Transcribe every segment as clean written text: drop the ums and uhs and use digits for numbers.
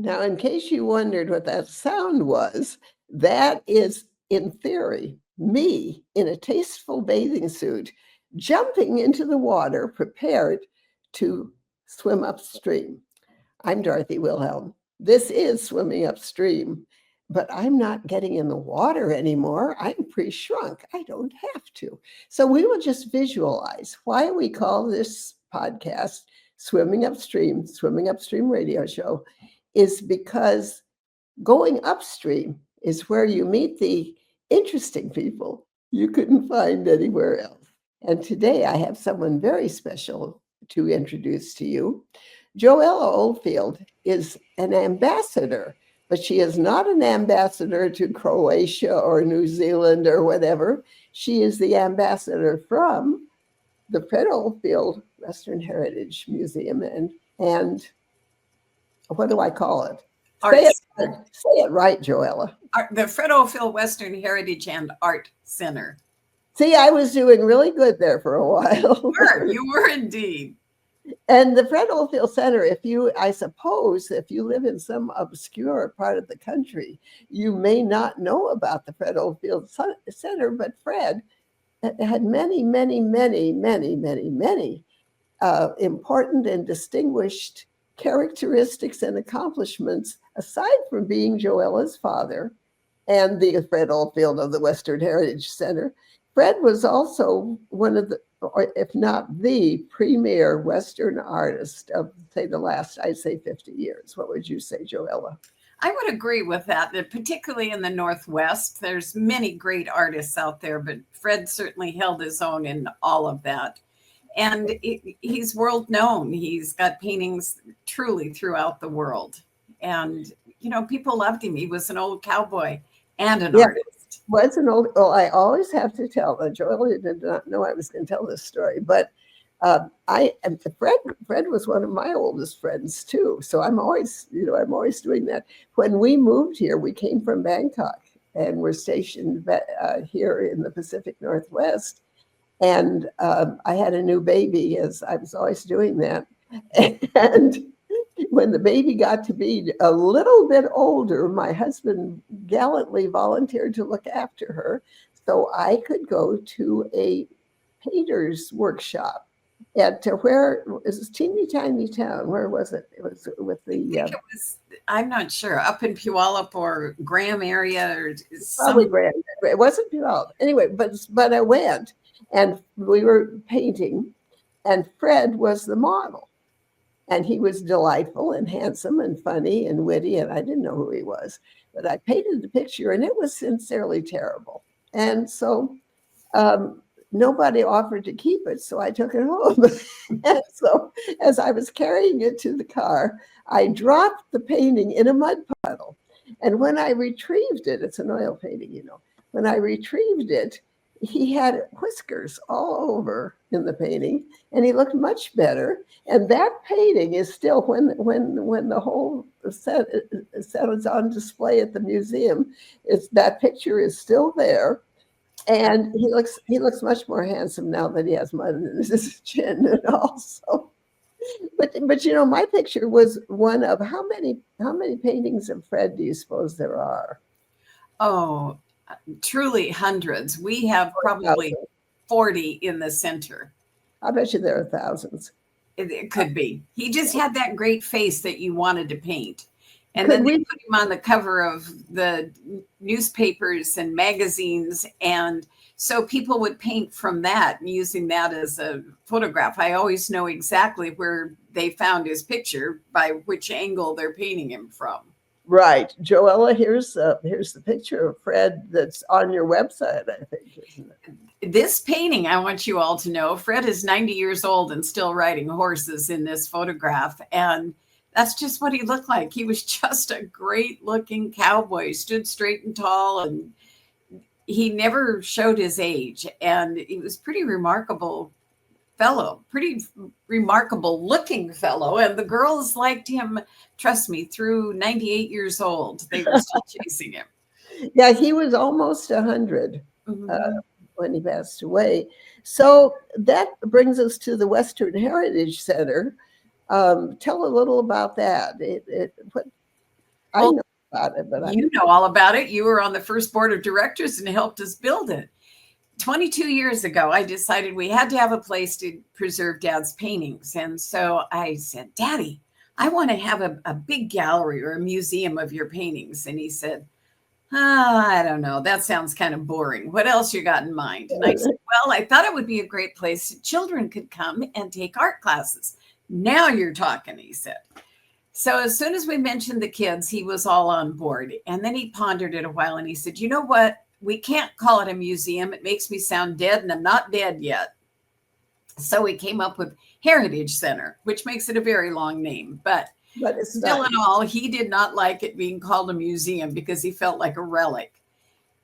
Now, in case you wondered what that sound was, that is, in theory, me in a tasteful bathing suit jumping into the water, prepared to swim upstream. I'm Dorothy Wilhelm. This is Swimming Upstream, but I'm not getting in the water anymore. I'm pre-shrunk. I don't have to. So we will just visualize why we call this podcast Swimming Upstream radio show, is because going upstream is where you meet the interesting people you couldn't find anywhere else. And today I have someone very special to introduce to you. Joella Oldfield is an ambassador, but she is not an ambassador to Croatia or New Zealand or whatever. She is the ambassador from the Fred Oldfield Western Heritage Museum and what do I call it? Say it right, Joella. The Fred Oldfield Western Heritage and Art Center. See, I was doing really good there for a while. You were indeed. And the Fred Oldfield Center, I suppose, if you live in some obscure part of the country, you may not know about the Fred Oldfield Center, but Fred had many important and distinguished characteristics and accomplishments, aside from being Joella's father and the Fred Oldfield of the Western Heritage Center. Fred was also one of the, or if not the premier Western artist of, say, the last, I'd say 50 years. What would you say, Joella? I would agree with that particularly in the Northwest. There's many great artists out there, but Fred certainly held his own in all of that. And he's world known. He's got paintings truly throughout the world. And, people loved him. He was an old cowboy and an artist. Was an old, well, I always have to tell, Joella did not know I was going to tell this story, but Fred was one of my oldest friends too. So I'm always doing that. When we moved here, we came from Bangkok and were stationed here in the Pacific Northwest. And I had a new baby, as I was always doing that. And when the baby got to be a little bit older, my husband gallantly volunteered to look after her so I could go to a painter's workshop at where is this teeny tiny town? Where was it? It was with the. I'm not sure, up in Puyallup or Graham area or probably Graham. It wasn't Puyallup anyway. But I went and we were painting, and Fred was the model. And he was delightful and handsome and funny and witty, and I didn't know who he was. But I painted the picture, and it was sincerely terrible. And so nobody offered to keep it, so I took it home. And so as I was carrying it to the car, I dropped the painting in a mud puddle. And when I retrieved it, it's an oil painting, when I retrieved it, he had whiskers all over in the painting, and he looked much better. And that painting is still, when the whole set is on display at the museum, that picture is still there. And he looks much more handsome now that he has mud in his chin and also. But my picture was one of how many paintings of Fred do you suppose there are? Oh, truly hundreds. We have probably 40 in the center. I bet you there are thousands. It could be. He just had that great face that you wanted to paint. And then they put him on the cover of the newspapers and magazines. And so people would paint from that, using that as a photograph. I always know exactly where they found his picture by which angle they're painting him from. Right. Joella, here's the picture of Fred that's on your website, I think, isn't it? This painting, I want you all to know, Fred is 90 years old and still riding horses in this photograph. And that's just what he looked like. He was just a great looking cowboy, stood straight and tall, and he never showed his age. And he was pretty remarkable looking fellow. And the girls liked him, trust me, through 98 years old. They were still chasing him. Yeah, he was almost 100 when he passed away. So that brings us to the Western Heritage Center. Tell a little about that. I know about it, but you know all about it. You were on the first board of directors and helped us build it. 22 years ago, I decided we had to have a place to preserve Dad's paintings. And so I said, Daddy, I want to have a big gallery or a museum of your paintings. And he said, I don't know. That sounds kind of boring. What else you got in mind? And I said, well, I thought it would be a great place that children could come and take art classes. Now you're talking, he said. So as soon as we mentioned the kids, he was all on board. And then he pondered it a while and he said, you know what? We can't call it a museum. It makes me sound dead, and I'm not dead yet. So we came up with Heritage Center, which makes it a very long name. But it's still not. in all, he did not like it being called a museum because he felt like a relic.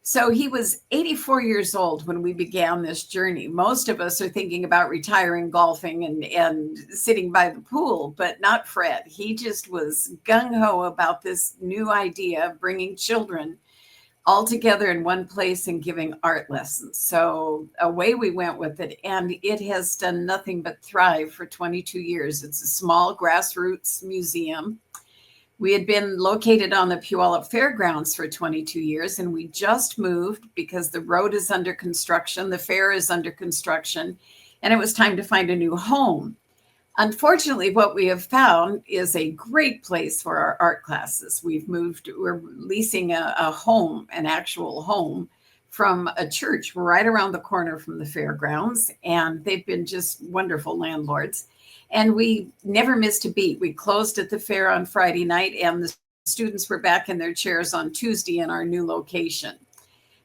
So he was 84 years old when we began this journey. Most of us are thinking about retiring, golfing, and sitting by the pool, but not Fred. He just was gung-ho about this new idea of bringing children all together in one place and giving art lessons. So away we went with it, and it has done nothing but thrive for 22 years. It's a small grassroots museum. We had been located on the Puyallup Fairgrounds for 22 years, and we just moved because the road is under construction, the fair is under construction, and it was time to find a new home. Unfortunately, what we have found is a great place for our art classes. We're leasing a home, an actual home from a church right around the corner from the fairgrounds. And they've been just wonderful landlords. And we never missed a beat. We closed at the fair on Friday night, and the students were back in their chairs on Tuesday in our new location.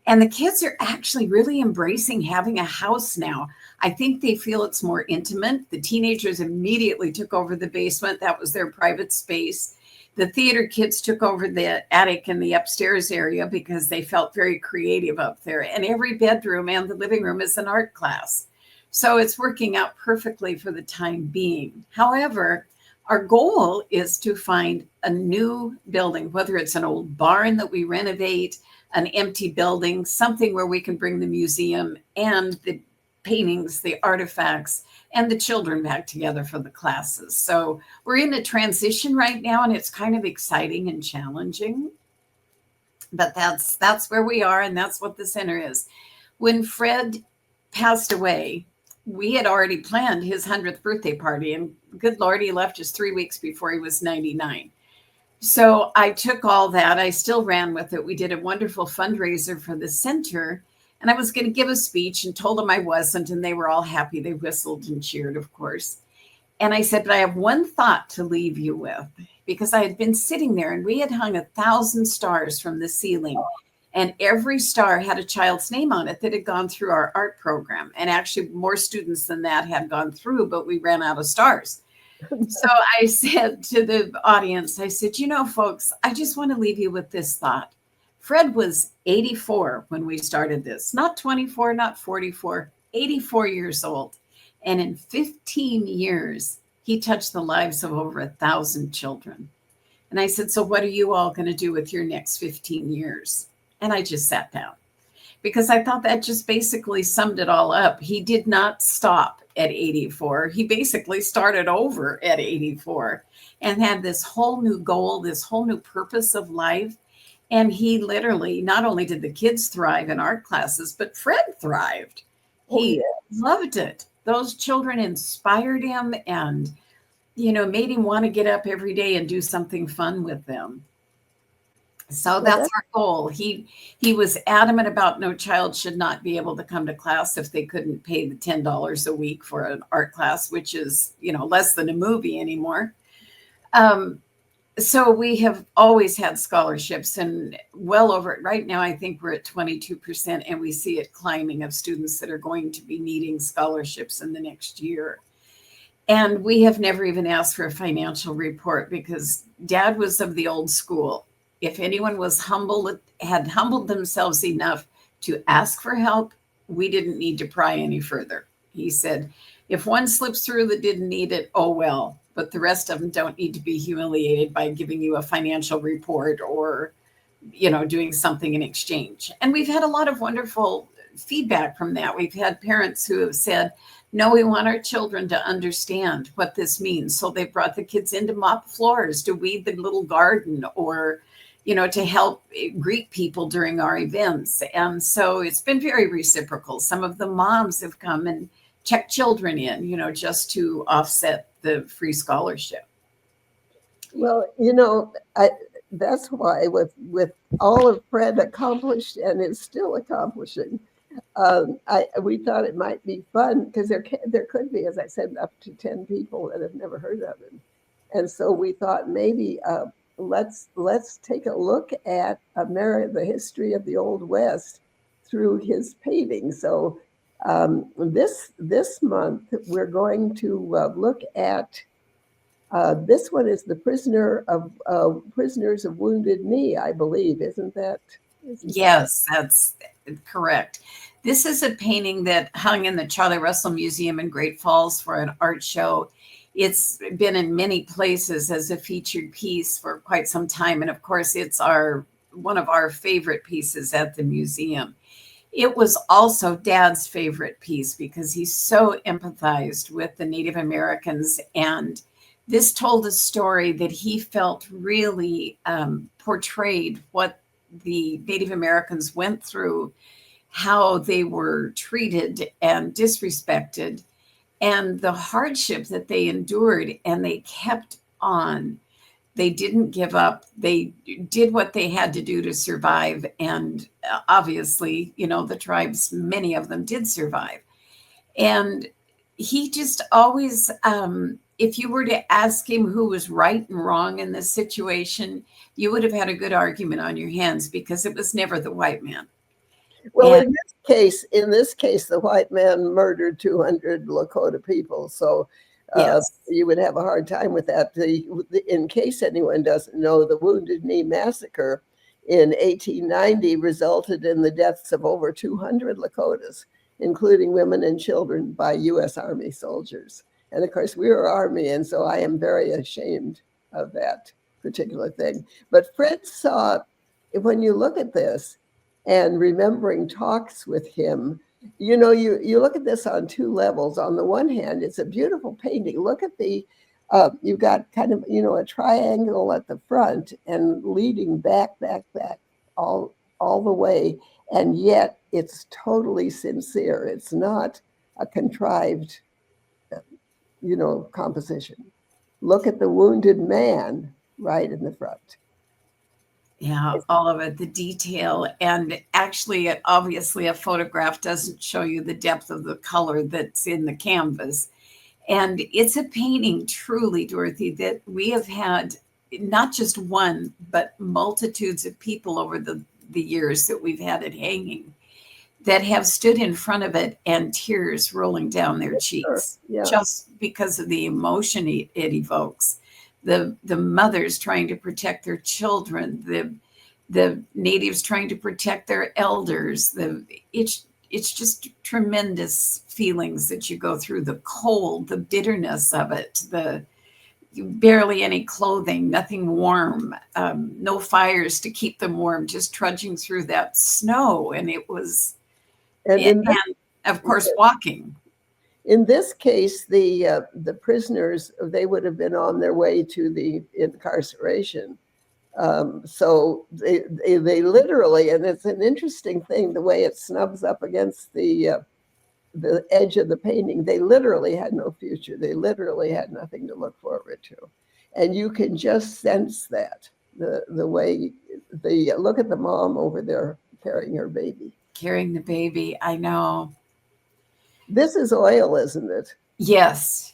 And the kids are actually really embracing having a house now. I think they feel it's more intimate. The teenagers immediately took over the basement. That was their private space. The theater kids took over the attic and the upstairs area because they felt very creative up there. And every bedroom and the living room is an art class. So it's working out perfectly for the time being. However, our goal is to find a new building, whether it's an old barn that we renovate, an empty building, something where we can bring the museum and the paintings, the artifacts, and the children back together for the classes. So we're in a transition right now, and it's kind of exciting and challenging. But that's where we are, and that's what the center is. When Fred passed away, we had already planned his 100th birthday party, and good Lord, he left us 3 weeks before he was 99. So I took all that. I still ran with it. We did a wonderful fundraiser for the center, and I was going to give a speech and told them I wasn't, and they were all happy. They whistled and cheered, of course. And I said, but I have one thought to leave you with, because I had been sitting there and we had hung 1,000 stars from the ceiling, and every star had a child's name on it that had gone through our art program. And actually more students than that had gone through, but we ran out of stars. So I said to the audience, I said, you know, folks, I just want to leave you with this thought. Fred was 84 when we started this, not 24, not 44, 84 years old. And in 15 years, he touched the lives of over 1,000 children. And I said, so what are you all going to do with your next 15 years? And I just sat down because I thought that just basically summed it all up. He did not stop at 84. He basically started over at 84 and had this whole new goal, this whole new purpose of life. And he literally, not only did the kids thrive in art classes, but Fred thrived. He loved it. Those children inspired him and, you know, made him want to get up every day and do something fun with them. So that's our goal. He was adamant about no child should not be able to come to class if they couldn't pay the $10 a week for an art class, which is, you know, less than a movie anymore. So we have always had scholarships, and well over it. Right now, I think we're at 22%, and we see it climbing of students that are going to be needing scholarships in the next year. And we have never even asked for a financial report because Dad was of the old school. If anyone was humble, had humbled themselves enough to ask for help, we didn't need to pry any further. He said, if one slips through that didn't need it, oh well. But the rest of them don't need to be humiliated by giving you a financial report or, you know, doing something in exchange. And we've had a lot of wonderful feedback from that. We've had parents who have said, no, we want our children to understand what this means. So they brought the kids in to mop floors, to weed the little garden, or to help greet people during our events. And so it's been very reciprocal. Some of the moms have come and checked children in, just to offset the free scholarship. Well, that's why with all of Fred accomplished and is still accomplishing, we thought it might be fun because there could be, as I said, up to 10 people that have never heard of him. And so we thought maybe let's take a look at the history of the Old West through his painting. So this month we're going to look at this one is the Prisoners of Wounded Knee, I believe, isn't that? Yes, that's correct. This is a painting that hung in the Charlie Russell Museum in Great Falls for an art show. It's been in many places as a featured piece for quite some time. And of course, it's one of our favorite pieces at the museum. It was also Dad's favorite piece because he so empathized with the Native Americans. And this told a story that he felt really portrayed what the Native Americans went through, how they were treated and disrespected, and the hardship that they endured, and they kept on. They didn't give up. They did what they had to do to survive. And obviously, the tribes, many of them did survive. And he just always, if you were to ask him who was right and wrong in this situation, you would have had a good argument on your hands because it was never the white man. Well, in this case, the white man murdered 200 Lakota people. So yes. You would have a hard time with that. In case anyone doesn't know, the Wounded Knee Massacre in 1890 resulted in the deaths of over 200 Lakotas, including women and children, by U.S. Army soldiers. And of course, we were Army, and so I am very ashamed of that particular thing. But Fred saw, when you look at this and remembering talks with him, you look at this on two levels. On the one hand, it's a beautiful painting. Look at you've got kind of, a triangle at the front and leading back all the way. And yet it's totally sincere. It's not a contrived, composition. Look at the wounded man right in the front. Yeah, all of it, the detail. And actually, obviously, a photograph doesn't show you the depth of the color that's in the canvas. And it's a painting, truly, Dorothy, that we have had not just one, but multitudes of people over the years that we've had it hanging that have stood in front of it and tears rolling down their cheeks, yeah. Just because of the emotion it evokes. The mothers trying to protect their children, the natives trying to protect their elders. It's just tremendous feelings that you go through. The cold, the bitterness of it, barely any clothing, nothing warm, no fires to keep them warm, just trudging through that snow. And it was, and of course, walking. In this case, the prisoners, they would have been on their way to the incarceration. So they literally, and it's an interesting thing, the way it snubs up against the edge of the painting, they literally had no future. They literally had nothing to look forward to. And you can just sense that, the way look at the mom over there carrying her baby. Carrying the baby, I know. This is oil, isn't it? Yes.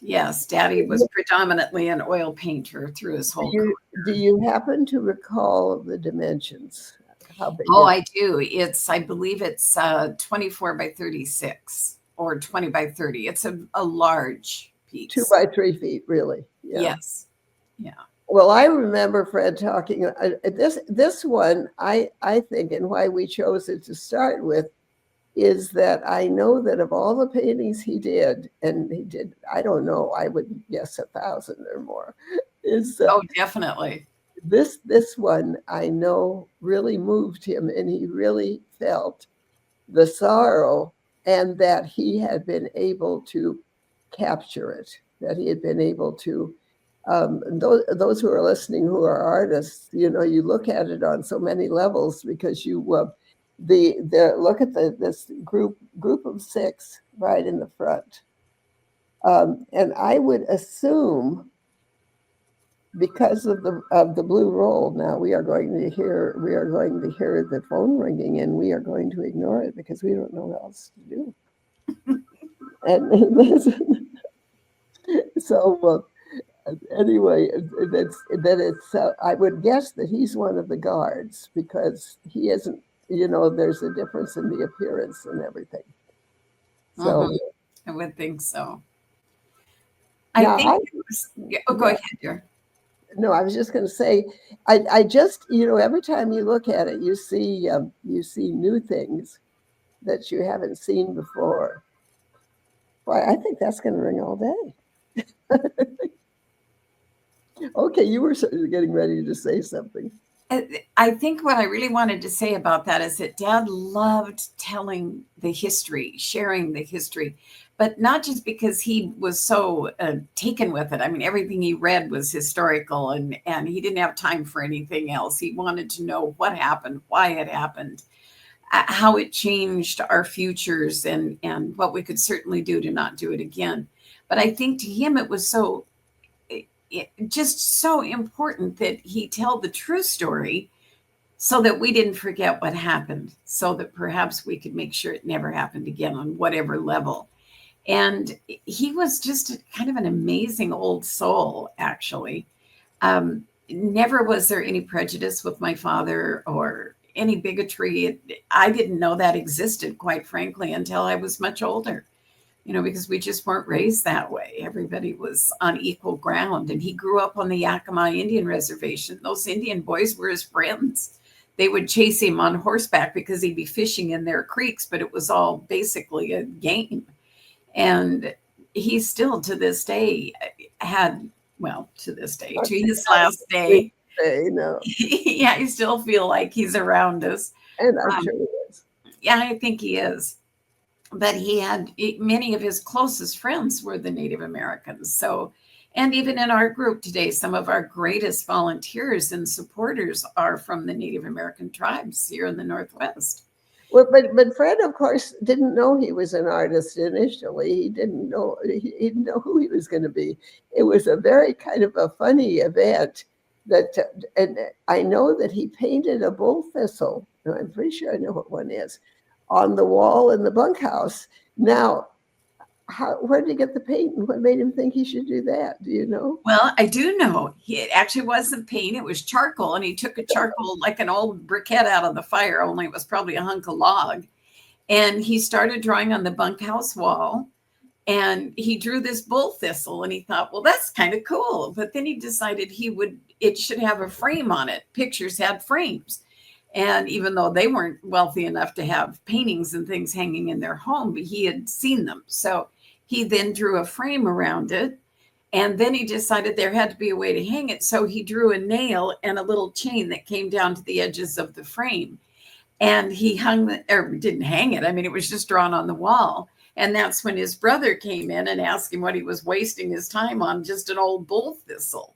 Daddy was predominantly an oil painter through his whole career. Do you happen to recall the dimensions? How big? Oh, I do. I believe it's 24 by 36 or 20 by 30. It's a large piece. 2 by 3 feet, really. Yeah. Yes. Yeah. Well, I remember Fred talking this one, I think, and why we chose it to start with, is that I know that of all the paintings he did, and he did, I don't know, I would guess 1,000 or more. Oh, definitely. This one I know really moved him, and he really felt the sorrow, and that he had been able to capture it, that he had been able to those who are listening who are artists, you know, you look at it on so many levels because you look at this group of 6 right in the front, and I would assume because of the blue roll. Now we are going to hear the phone ringing, and we are going to ignore it because we don't know what else to do. And so anyway, I would guess that he's one of the guards because he isn't. You know, there's a difference in the appearance and everything. So I would think so. Now, I think go ahead, dear. No, I was just going to say, I just, you know, every time you look at it, you see new things that you haven't seen before. Boy, I think that's going to ring all day. Okay, you were getting ready to say something. I think what I really wanted to say about that is that Dad loved telling the history, sharing the history, but not just because he was so taken with it. I mean, everything he read was historical, and he didn't have time for anything else. He wanted to know what happened, why it happened, how it changed our futures, and what we could certainly do to not do it again. But I think to him it was just so important that he tell the true story so that we didn't forget what happened, so that perhaps we could make sure it never happened again on whatever level. And he was just kind of an amazing old soul, actually. Never was there any prejudice with my father or any bigotry. I didn't know that existed, quite frankly, until I was much older. You know, because we just weren't raised that way. Everybody was on equal ground. And he grew up on the Yakima Indian reservation. Those Indian boys were his friends. They would chase him on horseback because he'd be fishing in their creeks, but it was all basically a game. And he still, to this day, to his last day, yeah, I still feel like he's around us. And I'm sure he is. Yeah, I think he is. But many of his closest friends were the Native Americans. So, and even in our group today, some of our greatest volunteers and supporters are from the Native American tribes here in the Northwest. Well, but Fred, of course, didn't know he was an artist initially. He didn't know who he was going to be. It was a very kind of a funny event and I know that he painted a bull thistle, and I'm pretty sure I know what one is, on the wall in the bunkhouse. Now, where did he get the paint, and what made him think he should do that? Do you know? Well, I do know. It actually wasn't paint. It was charcoal, and he took a charcoal, like an old briquette out of the fire, only it was probably a hunk of log. And he started drawing on the bunkhouse wall, and he drew this bull thistle, and he thought, well, that's kind of cool. But then he decided it should have a frame on it. Pictures had frames. And even though they weren't wealthy enough to have paintings and things hanging in their home, but he had seen them. So he then drew a frame around it. And then he decided there had to be a way to hang it. So he drew a nail and a little chain that came down to the edges of the frame. And he didn't hang it. I mean, it was just drawn on the wall. And that's when his brother came in and asked him what he was wasting his time on, just an old bull thistle.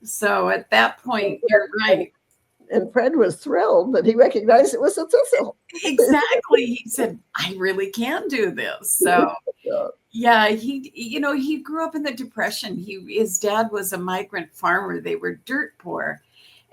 So at that point, you're right. And Fred was thrilled that he recognized it was a thistle. Exactly. He said, I really can do this. So yeah, he grew up in the Depression. His dad was a migrant farmer. They were dirt poor.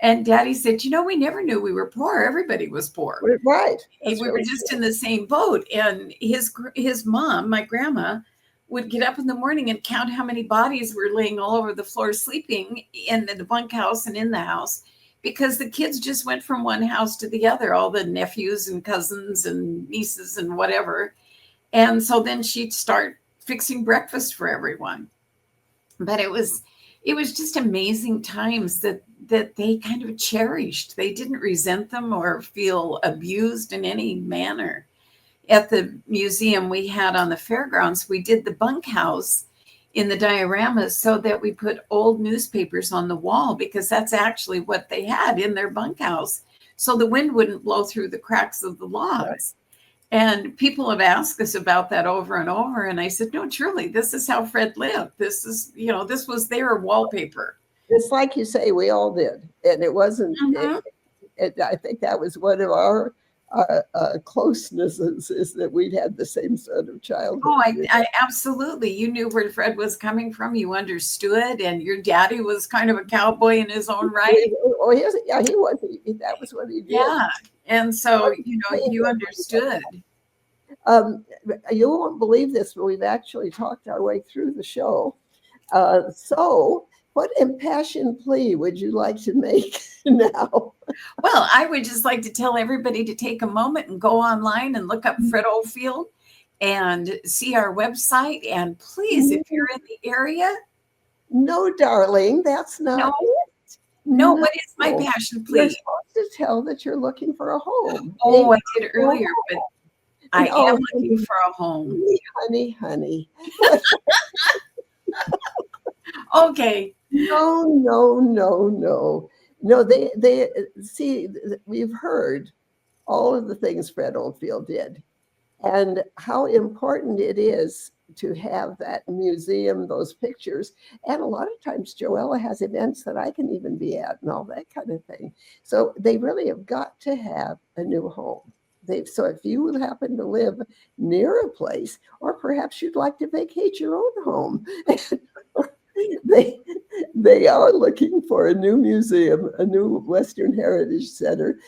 And Daddy said, we never knew we were poor. Everybody was poor. Right. We were just in the same boat. And his mom, my grandma, would get up in the morning and count how many bodies were laying all over the floor sleeping in the bunkhouse and in the house, because the kids just went from one house to the other, all the nephews and cousins and nieces and whatever. And so then she'd start fixing breakfast for everyone. But it was just amazing times that they kind of cherished. They didn't resent them or feel abused in any manner. At the museum we had on the fairgrounds, we did the bunkhouse in the dioramas so that we put old newspapers on the wall, because that's actually what they had in their bunkhouse. So the wind wouldn't blow through the cracks of the logs. And people have asked us about that over and over. And I said, no, truly, this is how Fred lived. This is, this was their wallpaper. It's like you say, we all did. And it wasn't, I think that was one of our closenesses, is that we'd had the same sort of childhood. Oh, I absolutely. You knew where Fred was coming from. You understood. And your daddy was kind of a cowboy in his own right. Oh, he was. That was what he did. Yeah. And so, you understood. You won't believe this, but we've actually talked our way through the show. So what impassioned plea would you like to make now? Well, I would just like to tell everybody to take a moment and go online and look up Fred Oldfield and see our website. And please, if you're in the area. No, darling, that's not it. No, what is my passion plea? You're supposed to tell that you're looking for a home. Oh, I did earlier, but I am looking for a home. Honey. Okay. No. No, they see, we've heard all of the things Fred Oldfield did and how important it is to have that museum, those pictures. And a lot of times Joella has events that I can even be at and all that kind of thing. So they really have got to have a new home. So if you happen to live near a place, or perhaps you'd like to vacate your own home, they are looking for a new museum, a new Western Heritage Center.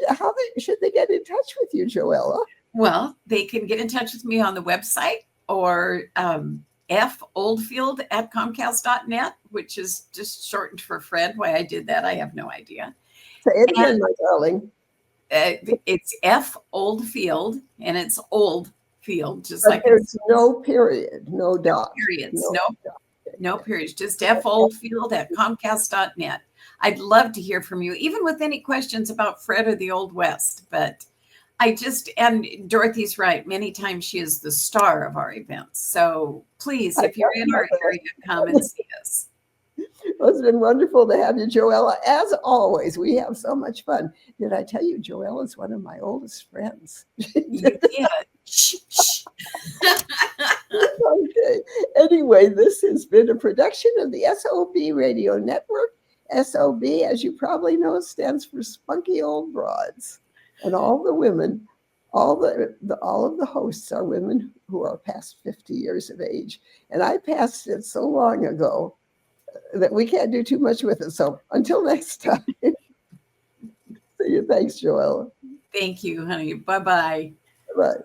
How should they get in touch with you, Joella? Well, they can get in touch with me on the website, or foldfield@comcast.net, which is just shortened for Fred. Why I did that, I have no idea. Say it again, my darling. It's F Oldfield, and it's Oldfield, just like there's no period, no dot. Periods, no periods, just foldfield@comcast.net. I'd love to hear from you, even with any questions about Fred or the Old West. But and Dorothy's right. Many times she is the star of our events. So please, if you're in our area, come and see us. Well, it's been wonderful to have you, Joella. As always, we have so much fun. Did I tell you Joella is one of my oldest friends? You did. Okay. Anyway, this has been a production of the SOB Radio Network. SOB, as you probably know, stands for Spunky Old Broads. And all the women, all of the hosts are women who are past 50 years of age. And I passed it so long ago that we can't do too much with it. So until next time. See you. Thanks, Joella. Thank you, honey. Bye-bye. Bye.